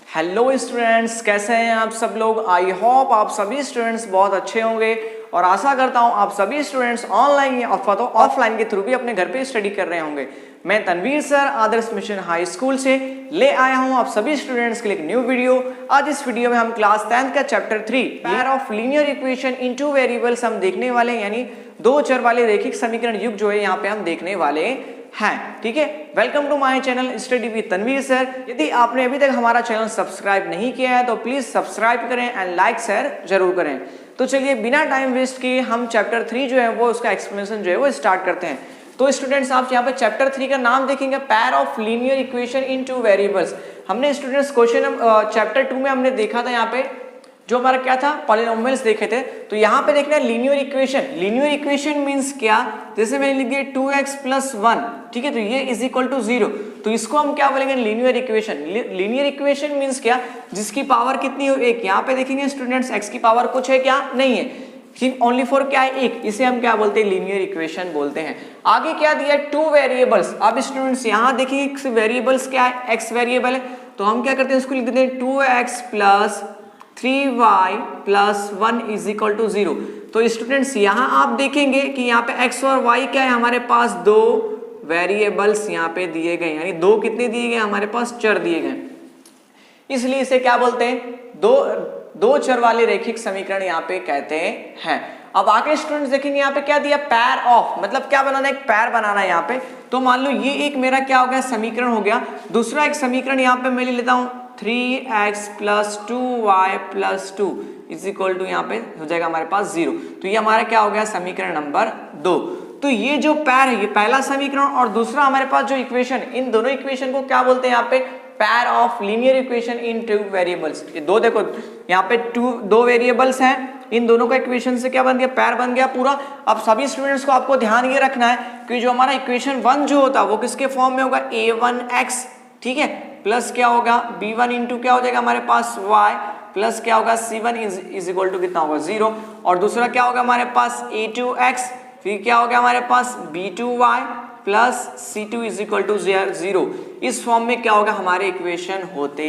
Hello students, कैसे हैं आप सब लोग। आई होप आप सभी स्टूडेंट्स बहुत अच्छे होंगे और आशा करता हूं आप सभी स्टूडेंट्स ऑनलाइन अथवा तो ऑफलाइन के थ्रू भी अपने घर पे स्टडी कर रहे होंगे। मैं तनवीर सर आदर्श मिशन हाई स्कूल से ले आया हूं आप सभी स्टूडेंट्स के लिए एक न्यू वीडियो। आज इस वीडियो में हम क्लास 10th का chapter 3 pair of linear equation in two variables हम देखने वाले हैं, यानी दो चर वाले रैखिक समीकरण युग जो है यहाँ पे हम देखने वाले हैं। ठीक है, welcome to my channel study with Tanveer sir. यदि आपने अभी तक हमारा चैनल सब्सक्राइब नहीं किया है तो प्लीज सब्सक्राइब करें एंड लाइक शेयर जरूर करें। तो चलिए बिना टाइम वेस्ट किए हम चैप्टर 3 जो है वो उसका एक्सप्लेनेशन जो है वो स्टार्ट करते हैं। तो स्टूडेंट्स आप यहाँ पे चैप्टर 3 का नाम देखेंगे pair of linear equation in two variables. हमने स्टूडेंट्स क्वेश्चन चैप्टर 2 में हमने देखा था, यहाँ पे जो हमारा क्या था पॉलिनोमियल्स देखे थे। तो यहाँ पे देखना linear equation. Linear equation means क्या, जैसे मैंने लिख दिया 2x + 1, ठीक है, तो ये इज इक्वल टू 0, तो इसको हम क्या बोलेंगे linear equation. Linear equation means क्या, जिसकी पावर कितनी हो एक। यहाँ पे देखेंगे स्टूडेंट्स x की पावर कुछ है क्या, नहीं है, सिर्फ ओनली फॉर क्या है एक, इसे हम क्या बोलते हैं लीनियर इक्वेशन बोलते हैं। आगे क्या दिया है टू वेरिएबल्स। अब स्टूडेंट्स यहाँ देखिए वेरिएबल्स क्या है, x वेरिएबल है, तो हम क्या करते हैं उसको लिख देते हैं 2x + 3y + 1 = 0। तो स्टूडेंट्स यहाँ आप देखेंगे कि यहाँ पे x और y क्या है, हमारे पास दो वेरिएबल्स यहाँ पे दिए गए, यानी दो कितने दिए गए हमारे पास चर दिए गए, इसलिए इसे क्या बोलते हैं दो चर वाले रैखिक समीकरण यहाँ पे कहते हैं। अब आगे स्टूडेंट्स देखेंगे यहाँ पे क्या दिया पेयर ऑफ, मतलब क्या बनाना है, एक पेयर बनाना है यहाँ पे। तो मान लो ये एक मेरा क्या हो गया समीकरण हो गया, दूसरा एक समीकरण यहाँ पे मैं ले लेता हूँ 3x + 2y + 2 = यहाँ पे हो जाएगा हमारे पास 0। तो ये हमारा क्या हो गया समीकरण नंबर 2। तो ये जो पेयर है ये पहला समीकरण और दूसरा हमारे पास जो इक्वेशन, इन दोनों इक्वेशन को क्या बोलते हैं यहाँ पे pair of linear equation in two variables. ये दो देखो यहाँ पे दो वेरिएबल्स हैं, इन दोनों का इक्वेशन से क्या बन गया पेयर बन गया पूरा। अब सभी स्टूडेंट्स को आपको ध्यान ये रखना है कि जो हमारा इक्वेशन 1 जो होता है वो किसके फॉर्म में होगा a1x, ठीक है, प्लस क्या होगा b1 इंटू क्या हो जाएगा हमारे पास y प्लस क्या होगा c1 = कितना होगा 0, और दूसरा क्या होगा हमारे पास a2x, फिर क्या होगा हमारे पास b2y प्लस c2 = 0। इस फॉर्म में क्या होगा हमारे इक्वेशन होते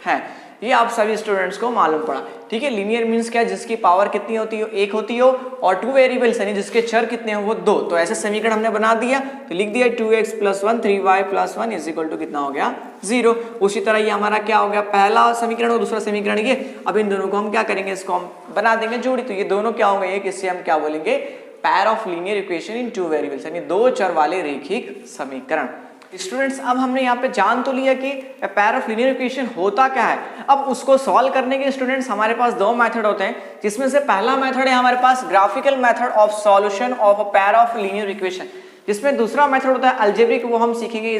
हैं। ये आप सभी स्टूडेंट्स को मालूम पड़ा, ठीक है। लीनियर मींस क्या है, जिसकी पावर कितनी होती हो एक होती हो, और टू वेरिएबल्स यानी जिसके चर कितने हो वो दो। तो ऐसे समीकरण हमने बना दिया, तो लिख दिया 2x + 1 3y + 1 = कितना हो गया 0। उसी तरह ये हमारा क्या हो गया पहला समीकरण और दूसरा समीकरण ये। अब इन दोनों को हम क्या करेंगे, इसको हम बना देंगे जोड़ी, तो ये दोनों क्या होंगे एक, इससे हम क्या बोलेंगे pair of linear equation in two variables, यानी दो चर वाले रैखिक समीकरण। स्टूडेंट्स अब हमने यहाँ पे जान तो लिया कि पेयर ऑफ लीनियर इक्वेशन होता क्या है। अब उसको सॉल्व करने के स्टूडेंट्स हमारे पास दो मेथड होते हैं, जिसमें से पहला मेथड है हमारे पास graphical method of solution of a pair of linear equation, जिसमें दूसरा मेथड होता है अलजेब्रिक, वो हम सीखेंगे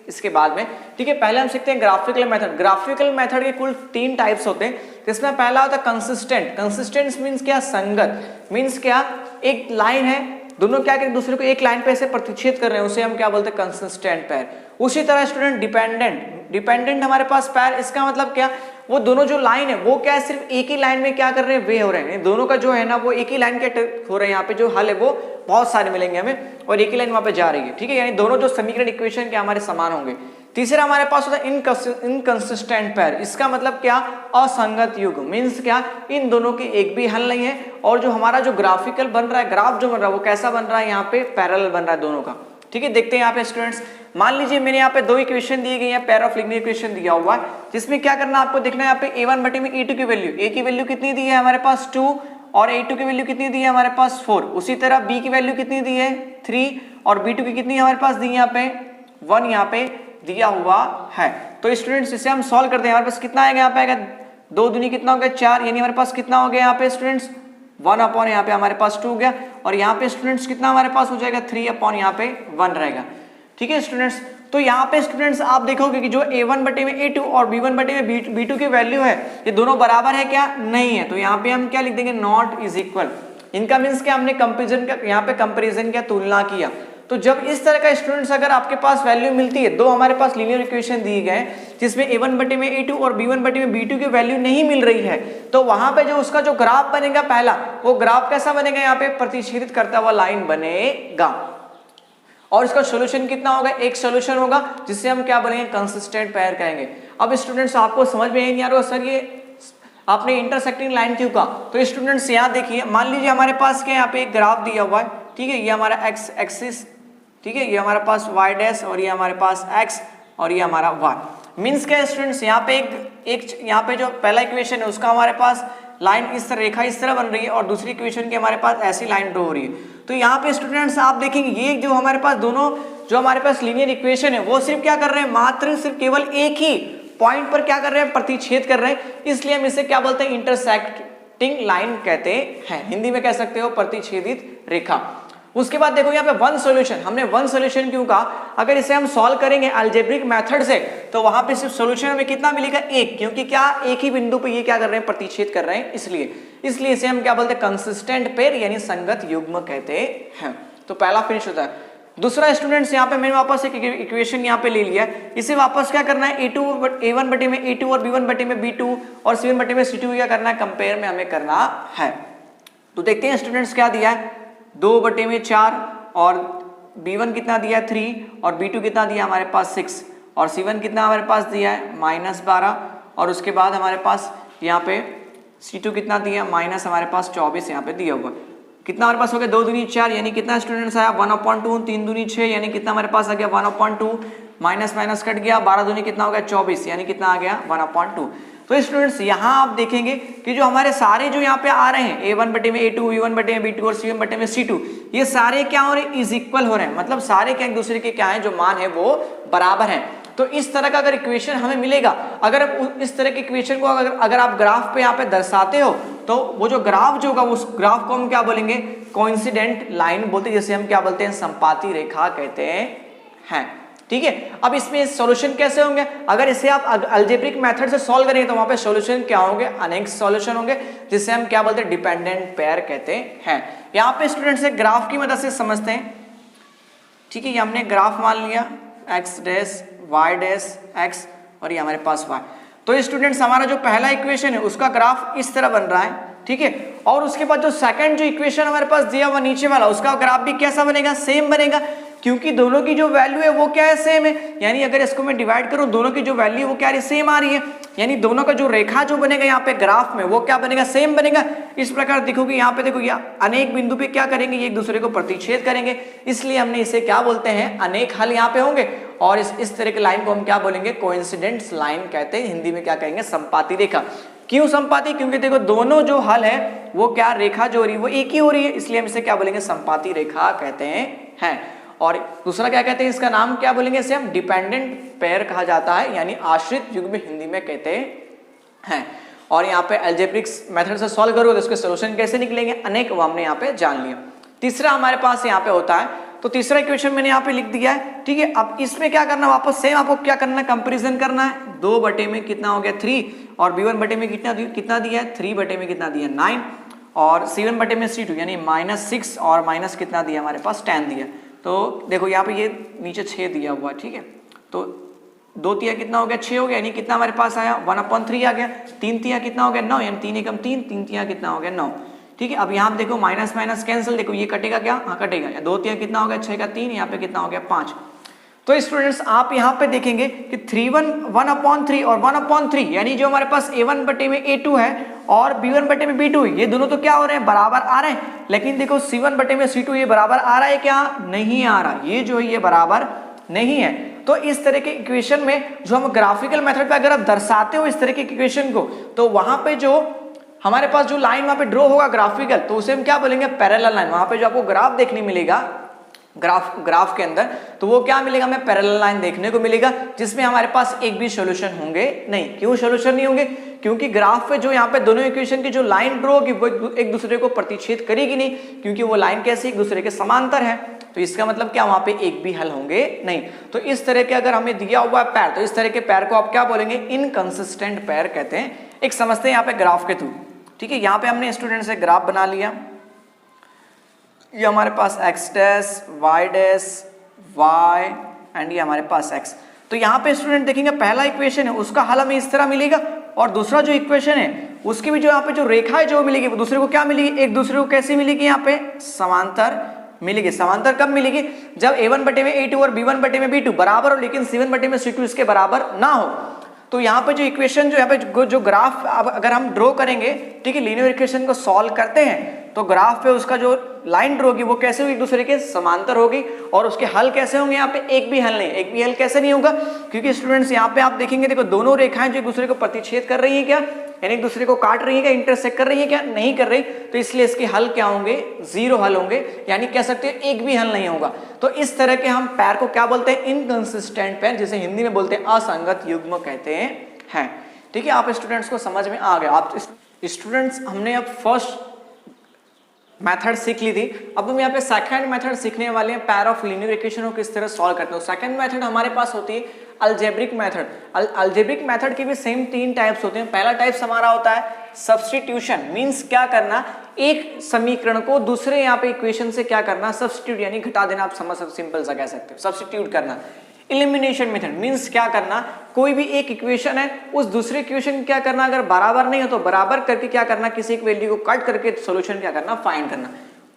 इसके बाद में, ठीक है। पहले हम सीखते हैं ग्राफिकल मेथड। ग्राफिकल मेथड के कुल 3 टाइप्स होते हैं, जिसमें पहला होता है कंसिस्टेंट। कंसिस्टेंट मींस क्या, संगत, मींस क्या एक लाइन है, दोनों क्या करें दूसरे को एक लाइन पे ऐसे प्रतिच्छेद कर रहे हैं, उसे हम क्या बोलते हैं कंसिस्टेंट पेयर। उसी तरह स्टूडेंट डिपेंडेंट हमारे पास पेयर, इसका मतलब क्या, वो दोनों जो लाइन है वो क्या है सिर्फ एक ही लाइन में क्या कर रहे हैं वे हो रहे हैं, दोनों का जो है ना वो एक ही लाइन के हो रहे हैं, यहाँ पे जो हल है वो बहुत सारे मिलेंगे हमें और एक ही लाइन वहां पे जा रही है, ठीक है, यानी दोनों जो समीकरण इक्वेशन के हमारे समान होंगे। तीसरा हमारे पास होता है इनकंसिस्टेंट पेयर, इसका मतलब क्या असंगत युग्म, मींस क्या इन दोनों के एक भी हल नहीं है, और जो हमारा जो ग्राफिकल बन रहा है, ग्राफ जो बन रहा है वो कैसा बन रहा है यहाँ पे पैरेलल बन रहा है दोनों का, ठीक है। देखते हैं यहाँ पे स्टूडेंट्स, मान लीजिए मैंने यहाँ पे दो इक्वेशन दी गई है, पेयर ऑफ लीनियर इक्वेशन दिया हुआ है, जिसमें क्या करना आपको देखना है यहाँ पे a1/a2 की वैल्यू, a की वैल्यू कितनी दी है हमारे पास 2 और a2 की वैल्यू कितनी दी है हमारे पास 4। उसी तरह b की वैल्यू कितनी दी है 3 और b2 की कितनी हमारे पास दी है यहाँ पे 1 यहाँ पे दिया हुआ है। तो स्टूडेंट्स इसे हम सॉल्व करते हैं, हमारे पास कितना आएगा यहाँ पे आएगा 2 दूनी कितना हो गया 4, यानी हमारे पास कितना हो गया यहाँ पे स्टूडेंट्स 1/, यहाँ पे हमारे पास 2 हो गया, और यहाँ पे स्टूडेंट्स कितना हमारे पास हो जाएगा 3/, यहाँ पे 1 रहेगा, ठीक है स्टूडेंट्स। तो यहाँ पे स्टूडेंट्स आप देखोगे कि जो a1/a2 और b1/b2 की वैल्यू है ये दोनों बराबर है क्या, नहीं है, तो यहाँ पे हम क्या लिख देंगे नॉट इज इक्वल। इनका मींस क्या, हमने कंपैरिजन का यहाँ पे कंपैरिजन क्या तुलना किया। तो जब इस तरह का स्टूडेंट्स अगर आपके पास वैल्यू मिलती है, दो हमारे पास लीनियर इक्वेशन दी गए जिसमें a1/a2 और b1/b2 की वैल्यू नहीं मिल रही है, तो वहां पे जो उसका जो ग्राफ बनेगा पहला, वो ग्राफ कैसा बनेगा, यहाँ पे प्रतिच्छेदित करता हुआ लाइन बनेगा। और इसका सॉल्यूशन कितना होगा, एक सॉल्यूशन होगा, जिससे हम क्या बोलेंगे, कंसिस्टेंट पेयर कहेंगे। अब स्टूडेंट्स आपको समझ में नहीं आ रहा सर ये आपने इंटरसेक्टिंग लाइन क्यों कहा, तो स्टूडेंट्स यहाँ देखिए, मान लीजिए हमारे पास क्या यहाँ पे एक ग्राफ दिया हुआ है, ठीक है, ये हमारा एक्स एक्सिस, ठीक है, ये हमारे पास वाई डैश और ये हमारे पास एक्स और ये हमारा वाई। मीन्स क्या स्टूडेंट्स, यहाँ पे एक यहाँ पे जो पहला इक्वेशन है उसका हमारे पास लाइन इस तरह, रेखा इस तरह बन रही है और दूसरी इक्वेशन की हमारे पास ऐसी लाइन ड्रॉ हो रही है। तो यहाँ पे स्टूडेंट्स आप देखेंगे ये जो हमारे पास दोनों जो हमारे पास लीनियर इक्वेशन है वो सिर्फ क्या कर रहे हैं, मात्र सिर्फ केवल एक ही पॉइंट पर क्या कर रहे हैं, प्रतिच्छेद कर रहे हैं, इसलिए हम इसे क्या बोलते हैं, इंटरसेक्टिंग लाइन कहते हैं, हिंदी में कह सकते हो प्रतिच्छेदित रेखा। उसके बाद देखो यहाँ पे वन सॉल्यूशन, हमने वन सॉल्यूशन क्यों कहा, अगर इसे हम सॉल्व करेंगे अलजेब्रिक मेथड से तो वहां पे सिर्फ सॉल्यूशन हमें कितना मिलेगा, एक, क्योंकि क्या एक ही बिंदु पे ये क्या कर रहे हैं, प्रतिच्छेद कर रहे हैं, इसलिए इसे हम क्या बोलते हैं, कंसिस्टेंट पेयर यानी संगत युग्म कहते हैं। तो पहला फिनिश होता है। दूसरा स्टूडेंट्स यहाँ पे मैंने वापस एक इक्वेशन यहाँ पे ले लिया, इसे वापस क्या करना है, a1 बटे में a2 और b1 बटे में b2 और c1 बटे में c2 क्या करना है, कंपेयर में हमें करना है। तो देखते हैं स्टूडेंट्स क्या दिया है, 2 बटे में 4 और b1 कितना दिया है 3 और b2 कितना दिया हमारे पास 6 और c1 कितना हमारे पास दिया है -12 और उसके बाद हमारे पास यहाँ पे c2 कितना दिया माइनस हमारे पास 24 यहाँ पे दिया हुआ। कितना हमारे पास हो गया, 2 दूनी 4 यानी कितना स्टूडेंट्स आया 1/2, 3 दूनी 6 यानी कितना हमारे पास आ गया 1/2, माइनस माइनस कट गया, 12 दूनी कितना हो गया 24 यानी कितना आ गया 1/2। तो स्टूडेंट्स यहाँ आप देखेंगे कि जो हमारे सारे जो यहाँ पे आ रहे हैं a1 बटे में a2, b1 बटे में b2 और c1 बटे में c2, ये सारे क्या हो रहे हैं, इज इक्वल हो रहे हैं, मतलब सारे क्या एक दूसरे के क्या है, जो मान है वो बराबर है। तो इस तरह का अगर इक्वेशन हमें मिलेगा, अगर इस तरह के इक्वेशन को अगर आप ग्राफ पे यहाँ पे दर्शाते हो तो वो जो ग्राफ जो होगा उस ग्राफ को हम क्या बोलेंगे, कोइंसिडेंट लाइन बोलते हैं, जैसे हम क्या बोलते हैं, संपाती रेखा कहते हैं। ठीक है, अब इसमें सॉल्यूशन कैसे होंगे, अगर इसे आप अलजेब्रिक मेथड से सॉल्व करेंगे तो वहां पे सॉल्यूशन क्या होंगे, अनेक सॉल्यूशन होंगे, जिससे हम क्या बोलते हैं, डिपेंडेंट पेयर कहते हैं। यहाँ पे स्टूडेंट्स एक ग्राफ की मदद से समझते हैं। ठीक है, ये हमने ग्राफ मान लिया x dash y dash x और ये हमारे पास y। तो स्टूडेंट्स हमारा जो पहला इक्वेशन है उसका ग्राफ इस तरह बन रहा है, ठीक है, और उसके बाद जो सेकंड जो इक्वेशन हमारे पास दिया हुआ नीचे वाला, उसका ग्राफ भी कैसा बनेगा, सेम बनेगा, क्योंकि दोनों की जो वैल्यू है वो क्या है, सेम है। यानी अगर इसको मैं डिवाइड करूं, दोनों की जो वैल्यू है वो क्या है, सेम आ रही है, यानी दोनों का जो रेखा जो बनेगा यहाँ पे ग्राफ में वो क्या बनेगा, सेम बनेगा। इस प्रकार देखोगे यहाँ पे, देखो ये अनेक बिंदु पे क्या करेंगे, ये एक दूसरे को प्रतिच्छेद करेंगे, इसलिए हमने इसे क्या बोलते हैं, अनेक हल यहाँ पे होंगे और इस तरह की लाइन को हम क्या बोलेंगे, कोइंसिडेंट लाइन कहते हैं, हिंदी में क्या कहेंगे, संपाती रेखा। क्यों संपाती, क्योंकि देखो दोनों जो हल है वो क्या, रेखा जो हो रही है वो एक ही हो रही है, इसलिए हम इसे क्या बोलेंगे, संपाती रेखा कहते हैं। और दूसरा क्या कहते हैं, इसका नाम क्या बोलेंगे, इसे हम डिपेंडेंट पेयर कहा जाता है, यानी आश्रित युग्म हिंदी में कहते हैं। और यहाँ पे अलजेब्रिक मेथड से सॉल्व करोगे तो इसके सॉल्यूशन कैसे निकलेंगे, अनेक, वो हमने यहाँ पे जान लिया। तीसरा हमारे पास यहाँ पे होता है, तो तीसरा इक्वेशन मैंने यहाँ पे लिख दिया है, ठीक है। अब इसमें क्या करना, वापस सेम आपको क्या करना है, कंपेरिजन करना है। 2 बटे में कितना हो गया 3 और b1 बटे में कितना दिया है, 3 बटे में कितना दिया 9 और c1 बटे में c2 यानी -6 और माइनस कितना दिया हमारे पास 10 दिया। तो देखो यहाँ पे ये नीचे 6 दिया हुआ, ठीक है, तो 2 तिया कितना हो गया 6 हो गया, यानी कितना हमारे पास आया 1/3 आ गया। 3 तिया कितना हो गया 9, यानी 3 एकम 3, 3 तिया कितना हो गया 9, ठीक है। अब यहाँ देखो माइनस माइनस कैंसिल, देखो ये कटेगा क्या, हाँ कटेगा, 2 तिया कितना हो गया 6 का 3, यहाँ पे कितना हो गया 5। तो स्टूडेंट्स आप यहाँ पे देखेंगे कि 1/3 और 1/3 यानी जो हमारे पास a1 बटे में a2 है और b1 बटे में b2, ये दोनों तो क्या हो रहे हैं, बराबर आ रहे हैं। लेकिन देखो c1 बटे में c2 ये बराबर आ रहा है क्या, नहीं आ रहा, ये जो है ये बराबर नहीं है। तो इस तरह के इक्वेशन में जो हम ग्राफिकल मेथड पे अगर आप दर्शाते हो इस तरह के इक्वेशन को, तो वहां पे जो हमारे पास जो लाइन वहां पे ड्रॉ होगा ग्राफिकल, तो उसे हम क्या बोलेंगे, पैरेलल लाइन। वहां पे जो आपको ग्राफ देखने मिलेगा ग्राफ के अंदर, तो वो क्या मिलेगा, हमें पैरेलल लाइन देखने को मिलेगा, जिसमें हमारे पास एक भी सॉल्यूशन होंगे नहीं। क्यों सॉल्यूशन नहीं होंगे, क्योंकि ग्राफ पे जो यहाँ पे दोनों इक्वेशन की जो लाइन ड्रॉ होगी वो एक दूसरे को प्रतिच्छेद करेगी नहीं, क्योंकि वो लाइन कैसी एक दूसरे के समांतर है। तो इसका मतलब क्या, वहां पे एक भी हल होंगे नहीं। तो इस तरह के अगर हमें दिया हुआ है पैर, तो इस तरह के पैर को आप क्या बोलेंगे, इनकंसिस्टेंट पैर कहते हैं। एक समझते हैं यहाँ पे ग्राफ के थ्रू, ठीक है। यहाँ पे हमने स्टूडेंट से ग्राफ बना लिया, ये हमारे पास x dash y dash y and ये हमारे पास x। तो यहाँ पे स्टूडेंट देखेंगे पहला इक्वेशन है उसका हल हमें इस तरह मिलेगा, और दूसरा जो इक्वेशन है उसकी भी जो यहाँ पे जो रेखा है जो मिलेगी वो दूसरे को क्या मिलेगी, एक दूसरे को कैसे मिलेगी, यहाँ पे समांतर मिलेगी। समांतर कब मिलेगी? जब A1 बटे में A2 और B1 बटे में B2 बराबर हो, लेकिन C1 बटे में C2 इसके बराबर ना हो। तो यहाँ पे जो इक्वेशन जो यहाँ पे जो ग्राफ अगर हम ड्रॉ करेंगे, ठीक है, लीनियर इक्वेशन को सॉल्व करते हैं तो ग्राफ पे उसका जो लाइन ड्रॉ होगी वो कैसे होगी? एक दूसरे के समांतर होगी। और उसके हल कैसे होंगे? यहाँ पे एक भी हल नहीं, एक भी हल कैसे नहीं होगा? क्योंकि स्टूडेंट्स यहाँ पे आप देखेंगे, देखो दोनों रेखाएं जो एक दूसरे को प्रतिच्छेद कर रही है क्या, यानी एक दूसरे को काट रही है क्या, इंटरसेक्ट कर रही है क्या? नहीं कर रही। तो इसलिए इसके हल क्या होंगे? जीरो हल होंगे, यानी कह सकते हैं एक भी हल नहीं होगा। तो इस तरह के हम पैर को क्या बोलते हैं? इनकंसिस्टेंट पैर, जिसे हिंदी में बोलते हैं असंगत युग्म कहते हैं। ठीक है, आप स्टूडेंट्स को समझ में आ गया। आप स्टूडेंट्स हमने अब फर्स्ट मेथड सीख ली थी, अब हम यहाँ पे सेकंड मेथड सीखने वाले हैं, पैर ऑफ लीनियर इक्वेशन को किस तरह सॉल्व करते हैं। सेकंड मेथड हमारे पास होती है अलजेब्रिक मेथड। अलजेब्रिक मेथड के भी सेम 3 टाइप्स होते हैं। पहला टाइप्स हमारा होता है सब्स्टिट्यूशन, मींस क्या करना, एक समीकरण को दूसरे यहाँ पे इक्वेशन से क्या करना, सब्स्टिट्यूट यानी घटा देना। आप समझ सकते, सिंपल सा कह सकते हो, सब्स्टिट्यूट करना। एलिमिनेशन मेथड मींस क्या करना, कोई भी एक इक्वेशन है, उस दूसरे इक्वेशन क्या करना, अगर बराबर नहीं हो तो बराबर करके क्या करना, किसी एक वैल्यू को कट करके सॉल्यूशन क्या करना, फाइंड करना।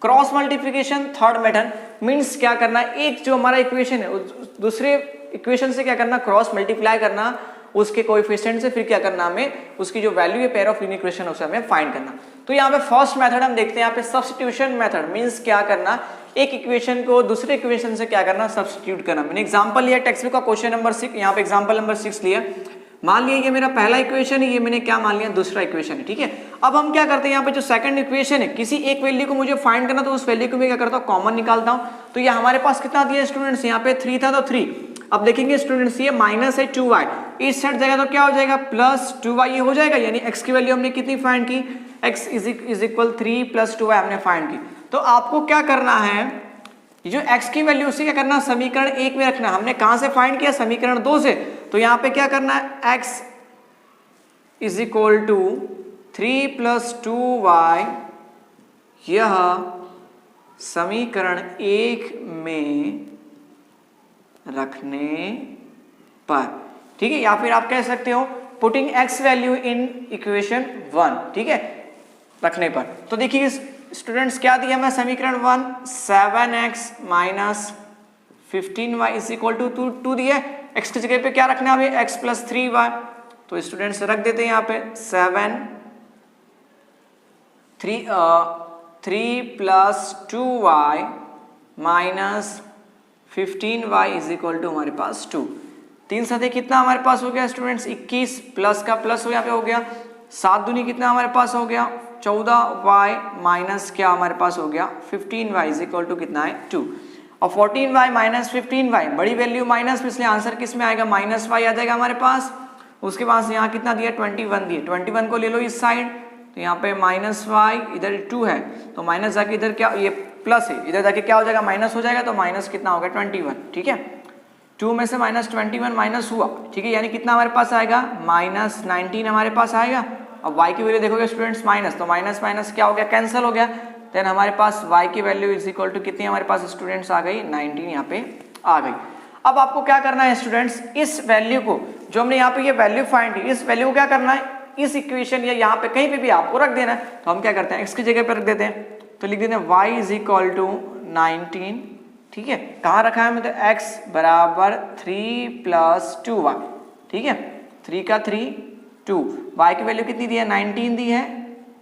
Cross multiplication third method means क्या करना, एक जो हमारा इक्वेशन है दूसरे इक्वेशन से क्या करना, क्रॉस मल्टीप्लाई करना, उसके कोएफिशिएंट से फिर क्या करना, हमें उसकी जो वैल्यू है पेयर ऑफ लीनियर इक्वेशन उसे हमें फाइंड करना। तो यहाँ पे फर्स्ट मेथड हम देखते हैं, यहाँ पे सब्स्टिट्यूशन मेथड मींस क्या करना, एक इक्वेशन को दूसरे इक्वेशन से क्या करना, सब्स्टिट्यूट करना। मैंने एग्जांपल लिया टेक्स्ट बुक का क्वेश्चन नंबर 6, यहाँ पे एग्जांपल नंबर 6 लिया। मान लिया ये मेरा पहला इक्वेशन है, ये मैंने क्या मान लिया, दूसरा इक्वेशन है। ठीक है, अब हम क्या करते हैं, यहाँ पे जो सेकंड इक्वेशन है, किसी एक वैल्यू को मुझे फाइंड करना, तो उस वैल्यू को मैं क्या करता हूँ, कॉमन निकालता हूँ। तो ये हमारे पास कितना दिया स्टूडेंट्स, यहाँ पे 3 था तो 3। अब देखेंगे स्टूडेंट्स, ये माइनस है 2y, इस साइड जाएगा तो क्या हो जाएगा, प्लस 2y ये हो जाएगा। यानी x की वैल्यू हमने कितनी फाइंड की, x is equal 3 plus 2y हमने फाइंड की। तो आपको क्या करना है, जो x की वैल्यू उसे क्या करना, समीकरण 1 में रखना। हमने कहां से फाइंड किया, समीकरण 2 से। तो यहाँ पे क्या करना है, x is equal to 3 plus 2y, यह समीकरण 1 में रखने पर, ठीक है, या फिर आप कह सकते हो putting x value in equation 1, ठीक है, रखने पर। तो देखिए स्टूडेंट्स क्या दिया हमें, समीकरण 1 7x minus 15y is equal to 2 दिया। x की जगह पे क्या रखना है, x प्लस 3y। तो स्टूडेंट्स रख देते हैं यहाँ पे 3 plus 2y minus 15y is equal to हमारे पास 2। 3 साथे कितना हमारे पास हो गया स्टूडेंट्स, 21 प्लस का प्लस हो यहाँ पे हो गया, 7 दूनी कितना हमारे पास हो गया, 14y माइनस क्या हमारे पास हो गया, 15y इज इक्वल टू कितना है, 2। और 14y माइनस 15y बड़ी वैल्यू माइनस, इसलिए आंसर किस में आएगा, माइनस y आ जाएगा हमारे पास। उसके बाद यहाँ कितना दिया, 21 दिए, 21 को ले लो इस साइड, तो यहाँ पे माइनस y, इधर 2 है तो माइनस जाके इधर क्या, ये प्लस है, इधर जाके क्या हो जाएगा, माइनस हो जाएगा। तो माइनस कितना हो गया, 21, ठीक है, 2 में से माइनस 21 माइनस हुआ, ठीक है, यानी कितना हमारे पास आएगा, माइनस 19 हमारे पास आएगा। अब y की वैल्यू देखोगे स्टूडेंट्स माइनस, तो माइनस माइनस क्या हो गया, कैंसिल हो गया। देन हमारे पास y की वैल्यू इज इक्वल टू कितनी हमारे पास स्टूडेंट्स आ गई, 19 यहाँ पे आ गई। अब आपको क्या करना है स्टूडेंट्स, इस वैल्यू को जो हमने यहाँ पे ये वैल्यू फाइंड की, इस वैल्यू को क्या करना है, इस इक्वेशन या यहाँ पे कहीं पे भी आपको रख देना है। तो हम क्या करते हैं, x की जगह पे रख देते हैं, तो लिख देते हैं y इज इक्वल टू 19, ठीक है, कहाँ रखा है, मतलब x बराबर 3 प्लस 2y, ठीक है, 3 का 3 2, y की वैल्यू कितनी दी है, 19 दी है।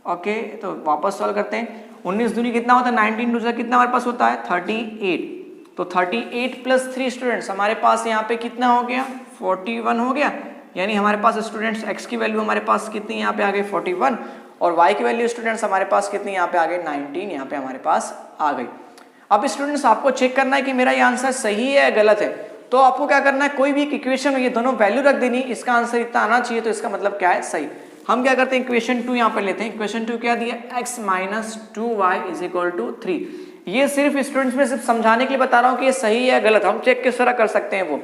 ओके, तो वापस सॉल्व करते हैं, 19 दूनी कितना होता है, 19 दूसरा कितना हमारे पास होता है, 38। तो 38 प्लस 3 स्टूडेंट्स हमारे पास यहाँ पे कितना हो गया, 41 हो गया। यानी हमारे पास स्टूडेंट्स x की वैल्यू हमारे पास कितनी यहाँ पे आ गई, 41, और y की वैल्यू स्टूडेंट्स हमारे पास कितनी यहाँ पे आ गई, 19 यहाँ पे हमारे पास आ गई। अब स्टूडेंट्स आपको चेक करना है कि मेरा ये आंसर सही है या गलत है। तो आपको क्या करना है, कोई भी एक इक्वेशन में ये दोनों वैल्यू रख देनी, इसका आंसर इतना आना चाहिए, तो इसका मतलब क्या है, सही। हम क्या करते हैं, इक्वेशन 2 यहाँ पर लेते हैं। इक्वेशन 2 क्या दिया, x minus 2y is equal to 3। ये सिर्फ स्टूडेंट्स में सिर्फ समझाने के लिए बता रहा हूँ कि ये सही है या गलत, हम चेक किस तरह कर सकते हैं वो।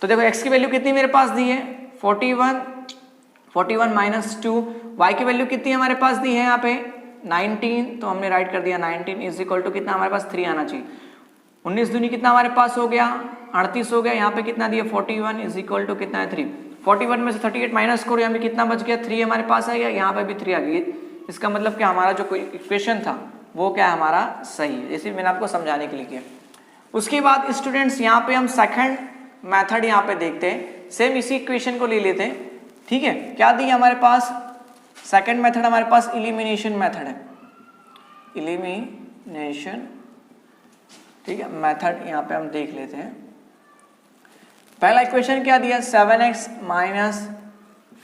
तो देखो x की वैल्यू कितनी मेरे पास दी है, 41 माइनस 2, y की वैल्यू कितनी हमारे पास दी है यहाँ पे 19, तो हमने राइट कर दिया 19 इज इक्वल टू कितना हमारे पास 3 आना चाहिए। 19 दूनी कितना हमारे पास हो गया, 38 हो गया। यहाँ पे कितना दिया, 41 इज इक्वल टू कितना है, 3। 41 में से 38 माइनस करो, यहाँ पे कितना बच गया, 3 हमारे पास आ गया, यहाँ पे भी 3 आ गई। इसका मतलब कि हमारा जो कोई इक्वेशन था वो क्या है हमारा सही है, जैसे मैंने आपको समझाने के लिए किया। उसके बाद स्टूडेंट्स यहाँ पे हम सेकंड मेथड यहाँ पे देखते हैं, सेम इसी इक्वेशन को ले लेते हैं, ठीक है। क्या दी हमारे पास, सेकंड मेथड हमारे पास इलिमिनेशन मेथड है, इलिमिनेशन, ठीक है। मेथड यहाँ पे हम देख लेते हैं। पहला इक्वेशन क्या दिया, 7x minus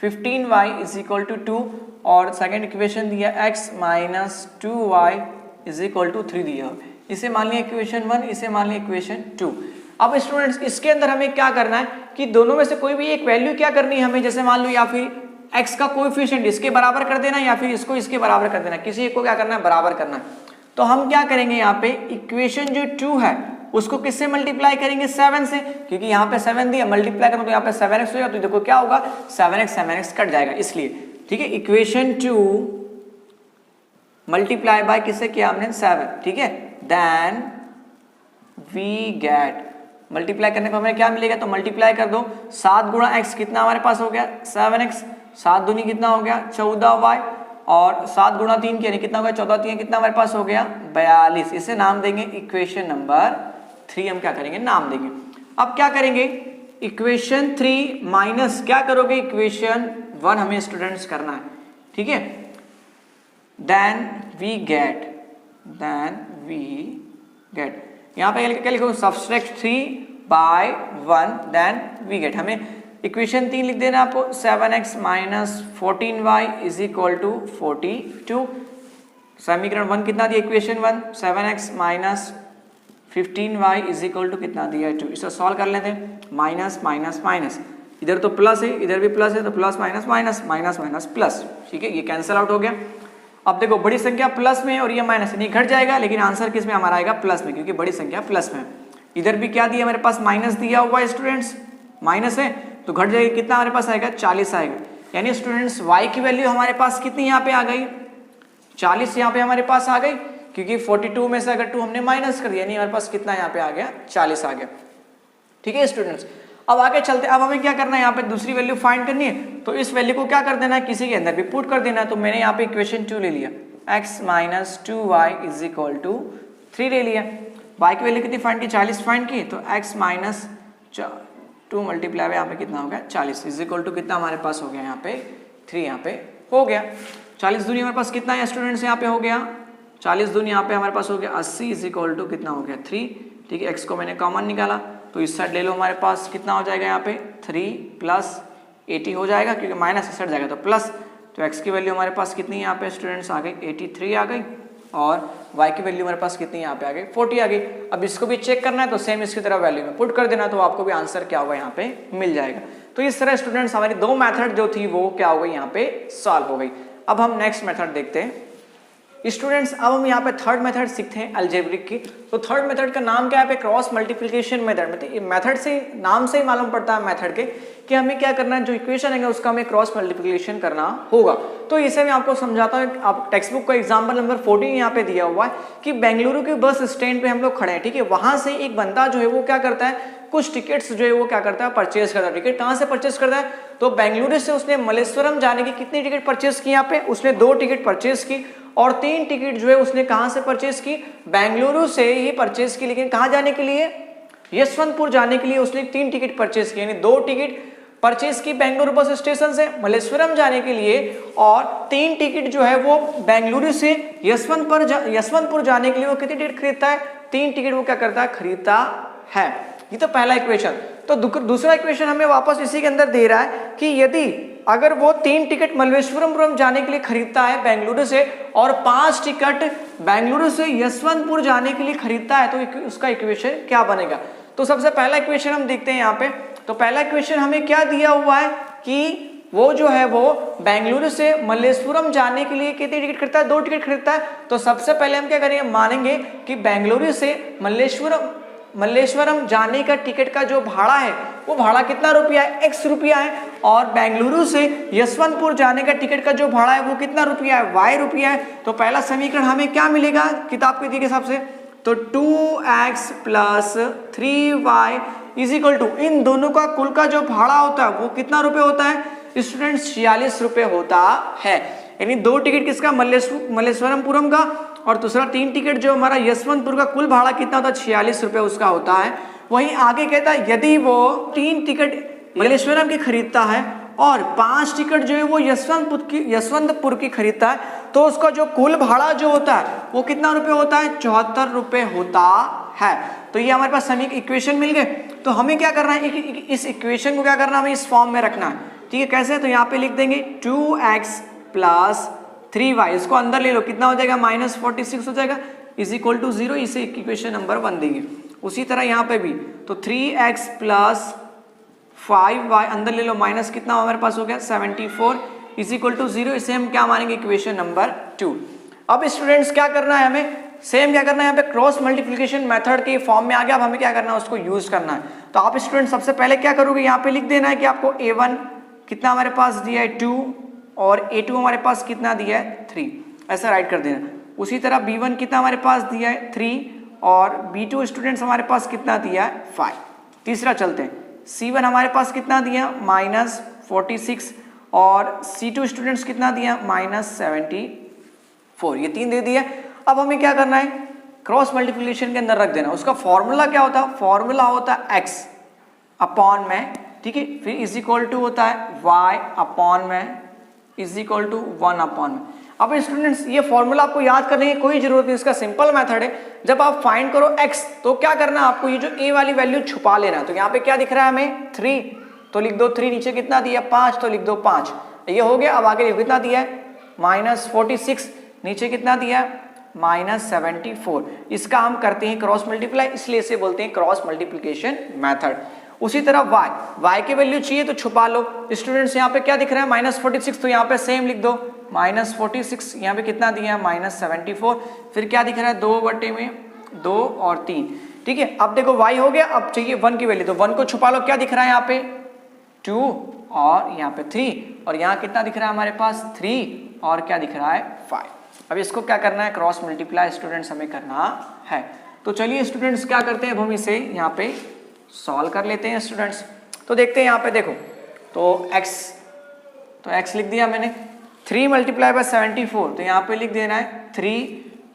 15y is equal to 2, और सेकेंड इक्वेशन दिया x minus 2y is equal to 3 दिया। इसे मान लिया इक्वेशन 1, इसे मान लिया इक्वेशन 2। अब स्टूडेंट्स इसके अंदर हमें क्या करना है कि दोनों में से कोई भी एक वैल्यू क्या करनी है हमें, जैसे मान लो या फिर x का कोएफिशिएंट इसके बराबर कर देना या फिर इसको इसके बराबर कर देना, किसी एक को क्या करना है बराबर करना है। तो हम क्या करेंगे यहाँ पे इक्वेशन जो 2 है उसको किससे मल्टीप्लाई करेंगे, 7 से, क्योंकि यहाँ पे 7 दिया, मल्टीप्लाई करो तो यहाँ पे 7x होगा, तो देखो क्या होगा 7x कट जाएगा इसलिए, ठीक है। इक्वेशन 2 मल्टीप्लाई बाय किससे किया हमने 7, ठीक है। देन वी गेट, मल्टीप्लाई करने पर हमें क्या मिलेगा, तो मल्टीप्लाई कर दो, 7 गुणा x कितना हमारे पास हो गया 7x, 7 दूनी कितना हो गया 14y, और 7 गुणा 3 यानी कितना हो गया 14 3 कितना हमारे पास हो गया 42। इसे नाम देंगे इक्वेशन नंबर 3, हम क्या करेंगे नाम देंगे। अब क्या करेंगे, इक्वेशन 3 माइनस क्या करोगे इक्वेशन 1 हमें स्टूडेंट्स करना है, ठीक है। देन वी गेट यहाँ पे क्या लिखो, subtract 3 by 1 then we get, हमें इक्वेशन 3 लिख देना आपको, 7x minus 14y is equal to 42। समीकरण 1 कितना दिया, equation 1 7x minus 15y is equal to कितना दिया 2। इसे सॉल्व कर लेते हैं, माइनस माइनस माइनस, इधर तो प्लस है इधर भी प्लस है, तो plus minus minus minus minus plus, ठीक है, ये कैंसिल आउट हो गया। अब देखो बड़ी संख्या प्लस में और ये माइनस नहीं घट जाएगा, लेकिन आंसर किस में हमारा आएगा प्लस में, क्योंकि बड़ी संख्या प्लस में। इधर भी क्या दिया हमारे पास माइनस दिया हुआ है स्टूडेंट्स, माइनस है तो घट जाएगा, कितना हमारे पास आएगा 40 आएगा। यानी स्टूडेंट्स y की वैल्यू हमारे पास कितनी यहाँ पे आ गई 40 यहाँ पे हमारे पास आ गई, क्योंकि 42 में से अगर 2 हमने माइनस कर दिया, यानी हमारे पास कितना यहाँ पे आ गया 40 आ गया, ठीक है स्टूडेंट्स। अब आगे चलते, अब हमें क्या करना है, यहाँ पे दूसरी वैल्यू फाइंड करनी है, तो इस वैल्यू को क्या कर देना है किसी के अंदर भी पुट कर देना है। तो मैंने यहाँ पे इक्वेशन 2 ले लिया, x minus 2y is equal to 3 ले लिया। y की वैल्यू कितनी फाइंड की 40 फाइंड की, तो x माइनस 2 मल्टीप्लाई यहाँ पे कितना हो गया 40 इज इक्वल टू कितना हमारे पास हो गया यहाँ पे 3, यहाँ पे हो गया 40 दूनी हमारे पास कितना है स्टूडेंट्स, यहाँ पे हो गया 40 दूनी यहाँ पे हमारे पास हो गया 80 इज इक्वल टू कितना हो गया 3, ठीक है। x को मैंने कॉमन निकाला तो इस साइड ले लो, हमारे पास कितना हो जाएगा यहाँ पे 3 प्लस 80 हो जाएगा, क्योंकि माइनस इस साइड जाएगा तो प्लस, तो x की वैल्यू हमारे पास कितनी यहाँ पे स्टूडेंट्स आ गई 83 आ गई, और y की वैल्यू हमारे पास कितनी यहाँ पे आ गई 40 आ गई। अब इसको भी चेक करना है तो सेम इसकी तरह वैल्यू में पुट कर देना, तो आपको भी आंसर क्या होगा यहाँ पे मिल जाएगा। तो इस तरह स्टूडेंट्स हमारी 2 मेथड जो थी वो क्या हो गई यहाँ पे सॉल्व हो गई। अब हम नेक्स्ट मेथड देखते हैं स्टूडेंट्स। अब हम यहाँ पे थर्ड मेथड सीखते हैं अलजेब्रिक की। तो थर्ड मेथड का नाम क्या है, क्रॉस मल्टीप्लिकेशन मेथड। मतलब मेथड से नाम से ही मालूम पड़ता है मेथड के कि हमें क्या करना है, जो इक्वेशन है उसका हमें क्रॉस मल्टीप्लिकेशन करना होगा। तो इसे मैं आपको समझाता हूँ। आप टेक्स्ट बुक का एग्जाम्पल नंबर 14 यहाँ पे दिया हुआ है कि बेंगलुरु के बस स्टैंड पे हम लोग खड़े हैं, ठीक है। वहां से एक बंदा जो है वो क्या करता है, कुछ टिकट्स जो है वो क्या करता है परचेज करता है। टिकट कहाँ से परचेज करता है, तो बेंगलुरु से उसने मल्लेश्वरम जाने की कितनी टिकट परचेज की, यहाँ पे उसने 2 टिकट परचेज की, और 3 टिकट जो है उसने कहाँ से परचेज की, बेंगलुरु से ही परचेज की। लेकिन कहाँ जाने के लिए, यशवंतपुर जाने के लिए उसने 3 टिकट परचेज की, यानी 2 टिकट परचेज की बेंगलुरु बस स्टेशन से मल्लेश्वरम जाने के लिए, और 3 टिकट जो है वो बेंगलुरु से यशवंतपुर जाने के लिए वो कितनी टिकट खरीदता है, 3 टिकट वो क्या करता है खरीदता है। ये तो पहला इक्वेशन। तो दूसरा इक्वेशन हमें वापस इसी के अंदर दे रहा है कि यदि अगर वो 3 टिकट मल्लेश्वरम जाने के लिए खरीदता है बेंगलुरु से, और 5 टिकट बेंगलुरु से यशवंतपुर जाने के लिए खरीदता है, तो उसका इक्वेशन क्या बनेगा। तो सबसे पहला इक्वेशन हम देखते हैं यहाँ पे। तो पहला इक्वेशन हमें क्या दिया हुआ है कि वो जो है वो बेंगलुरु से मल्लेश्वरम जाने के लिए कितनी टिकट खरीदता है, 2 टिकट खरीदता है। तो सबसे पहले हम क्या करेंगे, मानेंगे कि बेंगलुरु से मल्लेश्वरम जाने का टिकट का जो भाड़ा है वो भाड़ा कितना रुपया है, x रुपया है, और बेंगलुरु से यशवंतपुर जाने का टिकट का जो भाड़ा है वो कितना रुपया है, y रुपया है। तो पहला समीकरण हमें क्या मिलेगा किताब के दिए के हिसाब से, तो 2x plus 3y is equal to, इन दोनों का कुल का जो भाड़ा होता है वो कितना रुपये होता है स्टूडेंट्स, 46 रुपये होता है। यानी 2 टिकट किसका, मल्लेश्वरमपुरम का, और दूसरा 3 टिकट जो हमारा यशवंतपुर का कुल भाड़ा कितना होता है 46 रुपये उसका होता है। वहीं आगे कहता है यदि वो 3 टिकट मलेश्वरम की खरीदता है और 5 टिकट जो है वो यशवंतपुर की खरीदता है तो उसका जो कुल भाड़ा जो होता है वो कितना रुपये होता है 74 रुपये होता है। तो ये हमारे पास सभी इक्वेशन मिल गए। तो हमें क्या करना है, इस इक्वेशन को क्या करना है, हमें इस फॉर्म में रखना है। ठीक है, कैसे, तो यहाँ पे लिख देंगे 2x प्लस 3y, इसको अंदर ले लो, कितना हो जाएगा -46 हो जाएगा, इज इक्वल टू 0। इसे इक्वेशन नंबर 1 देंगे। उसी तरह यहाँ पे भी तो 3x प्लस 5y अंदर ले लो, माइनस कितना हमारे पास हो गया 74 इज इक्वल टू 0। इसे हम क्या मानेंगे इक्वेशन नंबर 2। अब स्टूडेंट्स क्या करना है, हमें सेम क्या करना है, यहाँ पे क्रॉस मल्टीप्लिकेशन मेथड के फॉर्म में आ गया। अब हमें क्या करना है, उसको यूज करना है। तो आप स्टूडेंट सबसे पहले क्या करोगे, यहाँ पे लिख देना है कि आपको a1 कितना हमारे पास दिया है 2 और a2 हमारे पास कितना दिया है 3, ऐसा राइट कर देना। उसी तरह b1 कितना हमारे पास दिया है 3 और b2 स्टूडेंट्स हमारे पास कितना दिया है 5। तीसरा चलते हैं, c1 हमारे पास कितना दिया -46 और c2 स्टूडेंट्स कितना दिया -74, ये 3 दे दिया। अब हमें क्या करना है, क्रॉस मल्टीप्लिकेशन के अंदर रख देना। उसका फॉर्मूला क्या होता है, फॉर्मूला होता है x अपॉन में, ठीक है, फिर इज इक्वल टू होता है y अपॉन में इज इक्वल टू 1 अपॉन में। अब स्टूडेंट्स ये फॉर्मूला आपको याद करने की कोई जरूरत नहीं, इसका सिंपल मेथड है। जब आप फाइंड करो x तो क्या करना है आपको, ये जो a वाली वैल्यू छुपा लेना। तो यहाँ पे क्या दिख रहा है हमें 3, तो लिख दो 3, नीचे कितना दिया 5 तो लिख दो 5, ये हो गया। अब आगे कितना दिया है -46, नीचे कितना दिया है -74। इसका हम करते हैं क्रॉस मल्टीप्लाई, इसलिए इसे बोलते हैं क्रॉस मल्टीप्लिकेशन मेथड। उसी तरह y की वैल्यू चाहिए तो छुपा लो। स्टूडेंट्स यहाँ पे क्या दिख रहा है -46, तो यहाँ पे सेम लिख दो -46, यहाँ पे कितना दिया है -74, फिर क्या दिख रहा है 2/2 और 3, ठीक है। अब देखो y हो गया, अब चाहिए 1 की वैल्यू, तो 1 को छुपा लो, क्या दिख रहा है यहाँ पे 2 और यहाँ पे 3 और यहाँ कितना दिख रहा है हमारे पास 3 और क्या दिख रहा है 5। अब इसको क्या करना है, क्रॉस मल्टीप्लाई स्टूडेंट्स हमें करना है। तो चलिए स्टूडेंट्स क्या करते हैं, अब हम इसे यहाँ पे सॉल्व कर लेते हैं स्टूडेंट्स। तो देखते हैं यहाँ पे देखो, तो x लिख दिया मैंने, 3 मल्टीप्लाई बाय 74, तो यहाँ पे लिख देना है 3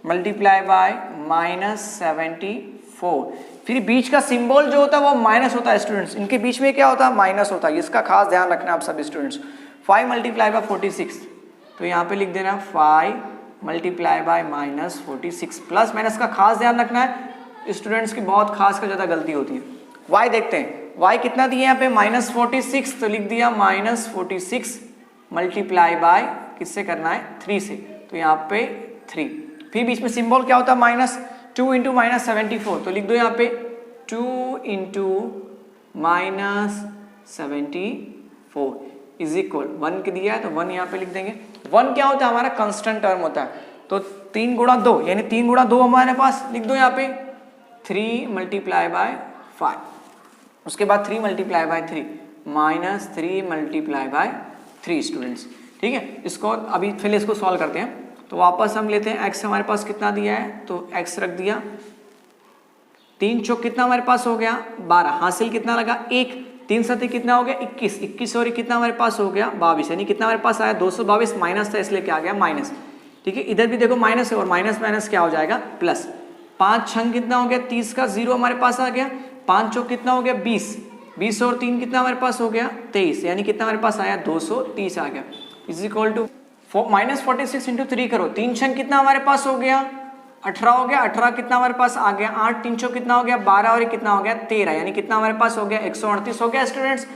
मल्टीप्लाई बाय -74। फिर बीच का सिंबल जो होता है वो माइनस होता है स्टूडेंट्स, इनके बीच में क्या होता है माइनस होता है, इसका खास ध्यान रखना आप सब स्टूडेंट्स। 5 मल्टीप्लाई बाय 46, तो यहाँ पे लिख देना 5 मल्टीप्लाई बाय -46, प्लस माइनस का खास ध्यान रखना है स्टूडेंट्स की, बहुत खास का ज़्यादा गलती होती है। y देखते हैं, y कितना दिया यहाँ पे -46, तो लिख दिया -46 मल्टीप्लाई बाय किससे करना है 3 से, तो यहाँ पे 3। फिर बीच में सिंबल क्या होता है -2 इंटू -74, तो लिख दो यहाँ पे 2 इंटू -74 इज इक्वल 1 के दिया है, तो 1 यहाँ पे लिख देंगे। 1 क्या होता है हमारा कांस्टेंट टर्म होता है, तो 3 गुणा 2 यानी 3 गुणा 2 हमारे पास, लिख दो यहाँ पे 3 मल्टीप्लाई बाय 5, उसके बाद 3 multiply by 3 -3 multiply by 3 students, ठीक है। इसको अभी फिर इसको सॉल्व करते हैं। तो वापस हम लेते हैं x हमारे पास कितना दिया है, तो x रख दिया, 3 चौक कितना हमारे पास हो गया 12, हासिल कितना लगा 1, 3 सती कितना हो गया 21 और कितना हमारे पास हो गया 22, यानी कितना हमारे पास आया 222, माइनस था इसलिए क्या आ गया माइनस, ठीक है। इधर भी देखो माइनस है और माइनस माइनस क्या हो जाएगा प्लस। 5 छंग कितना हो गया 30 का 0 हमारे पास आ गया, 5 चौक कितना हो गया 20 और 3 कितना हमारे पास हो गया 23, यानी कितना हमारे पास आया 230 आ गया, इज इक्वल टू -46 इंटू 3 करो, 3 छंग कितना हमारे पास हो गया 18 हो गया, 18 कितना हमारे पास आ गया 8, 3 चौक कितना हो गया 12 और ये कितना हो गया 13, यानी कितना हमारे पास हो गया 138 हो गया स्टूडेंट्स।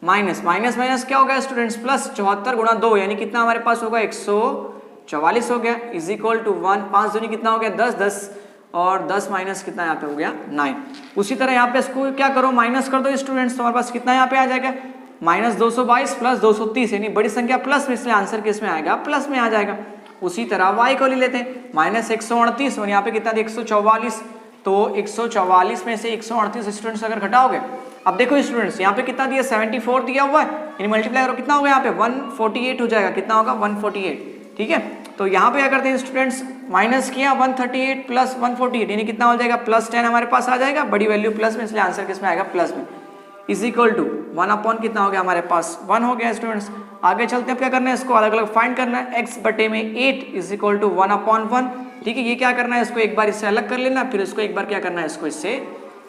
माइनस माइनस माइनस क्या हो गया स्टूडेंट्स प्लस, 74 गुणा 2 यानी कितना हमारे पास होगा 144 हो गया, इज इक्वल टू 1, 5 दूनी कितना हो गया 10, 10 और 10 माइनस कितना यहाँ पे हो गया 9। उसी तरह यहाँ पे इसको क्या करो माइनस कर दो स्टूडेंट्स, तो हमारे पास कितना यहाँ पे आ जाएगा -222 प्लस 230, यानी बड़ी संख्या प्लस में, इसलिए आंसर किस में आएगा प्लस में आ जाएगा। उसी तरह y को ले लेते हैं -138 और यहाँ पे कितना 144, तो 144 में से 138 स्टूडेंट्स अगर घटाओगे, अब देखो स्टूडेंट्स यहाँ पे कितना दिया 74 दिया हुआ है, यानी मल्टीप्लाई करो कितना होगा यहाँ पे 148 हो जाएगा, कितना होगा 148, ठीक है। तो यहाँ पे क्या करते हैं स्टूडेंट्स, माइनस किया 138 प्लस 148 यानी कितना हो जाएगा +10 हमारे पास आ जाएगा, बड़ी वैल्यू प्लस में, इसलिए आंसर किस में आएगा प्लस में, इज इक्वल टू 1 अपॉन कितना हो गया हमारे पास 1 हो गया स्टूडेंट्स। आगे चलते हैं, क्या करना है इसको अलग अलग फाइंड करना है, x बटे में 8 इज इक्वल टू 1 अपॉन 1, ठीक है, ये क्या करना है, इसको एक बार इससे अलग कर लेना, फिर इसको एक बार क्या करना है, इसको इससे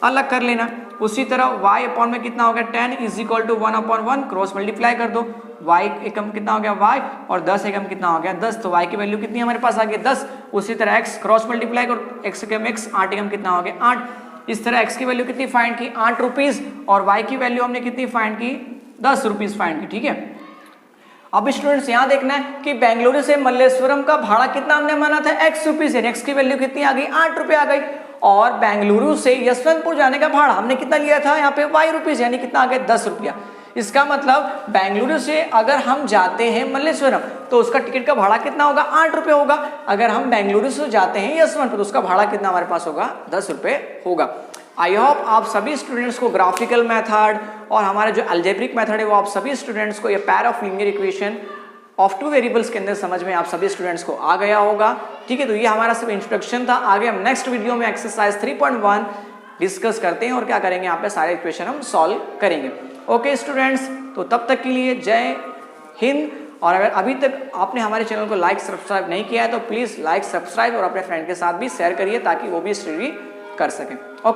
अलग कर लेना। उसी तरह y अपॉन में कितना हो गया 10 is equal to 1/1 cross multiply कर दो, y एकम कितना हो गया y और 10 एकम कितना हो गया 10, तो y की वैल्यू कितनी हमारे पास आ गई 10। उसी तरह x क्रॉस मल्टीप्लाई करो, x एकम x 8 एकम कितना हो गया 8। इस तरह x की वैल्यू कितनी फाइंड की 8 रुपीज और y की वैल्यू हमने कितनी फाइंड की 10 रुपीज फाइंड की। ठीक है, अब स्टूडेंट्स यहाँ देखना है कि बेंगलुरु से मल्लेश्वरम का भाड़ा कितना हमने माना था x रुपीज, x की वैल्यू कितनी आ गई 8 रुपए आ गई। और बेंगलुरु से यशवंतपुर जाने का भाड़ा हमने कितना लिया था यहाँ पे y रुपीज, यानी कितना आ गया 10 रुपया। इसका मतलब बेंगलुरु से अगर हम जाते हैं मल्लेश्वरम तो उसका टिकट का भाड़ा कितना होगा 8 रुपये होगा। अगर हम बेंगलुरु से जाते हैं यशवंतपुर तो उसका भाड़ा कितना हमारे पास होगा 10 रुपये होगा। आई होप आप सभी स्टूडेंट्स को ग्राफिकल मेथड और हमारे जो अलजेब्रिक मेथड है वो आप सभी स्टूडेंट्स को ये pair of linear equation of two variables के अंदर समझ में आप सभी स्टूडेंट्स को आ गया होगा। ठीक है, तो ये हमारा सब इंट्रोडक्शन था। आगे हम नेक्स्ट वीडियो में एक्सरसाइज 3.1 डिस्कस करते हैं और क्या करेंगे, यहाँ पे सारे इक्वेशन हम सॉल्व करेंगे। ओके स्टूडेंट्स, तो तब तक के लिए जय हिंद। और अगर अभी तक आपने हमारे चैनल को लाइक सब्सक्राइब नहीं किया है तो प्लीज़ लाइक सब्सक्राइब और अपने फ्रेंड के साथ भी शेयर करिए ताकि वो भी स्टडी कर सकें। ओके।